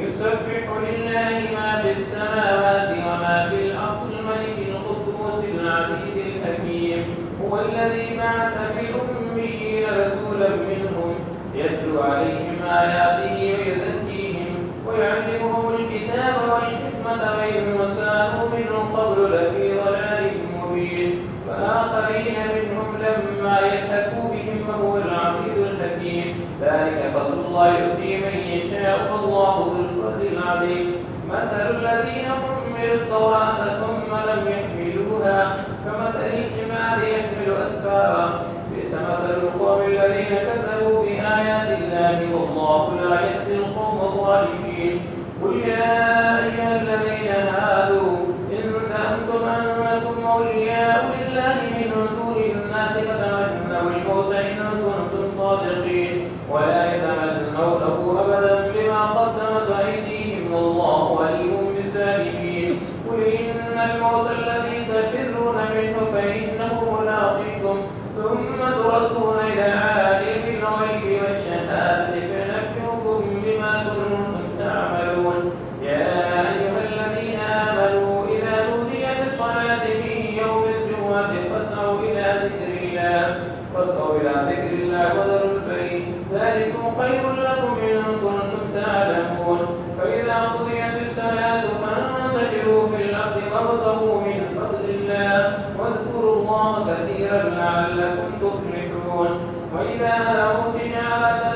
يسبح لله ما في السماوات وما في الأرض الملك القدوس العزيز الحكيم هو الذي بعث في الأميين رسولا منهم يتلو عليهم آياته ويزكيهم ويعلمهم الكتاب والحكمة وإن كانوا من قبل لفي ضلال مبين وآخرين منهم لما يلحقوا بهم وهو العزيز الحكيم ذلك فضل الله يؤتي من يشاء والله ذو الفضل العظيم مثل الذين حملوا التوراة ثم لم يحملوها كمثل الحمار يحمل أسفارا بئس مثل القوم الذين كذبوا بآيات الله والله لا يهدي القوم الظالمين قل يا أيها الذين هادوا إن زعمتم أنكم أولياء لله من دون الناس فتمنوا الموت إن كنتم صادقين ولا يتمنونه أبدا بما قدمت أيديهم والله ولي بالظالمين قل إن الموت الذي تفرون منه فإنه ملاقيكم ثم تردون إلى عالم الغيب والشهادة فينبئكم بما كنتم تعملون يا أيها الذين آمنوا إذا نودي للصلاة من يوم الجمعة فاسعوا إلى ذكر الله وذروا البيع ذلكم خير لكم إن كنتم تعلمون فإذا قضيت الصلاة فانتشروا في الأرض وابتغوا من فضل الله واذكروا الله كثيرا لعلكم تفلحون وإذا رأوا تجارة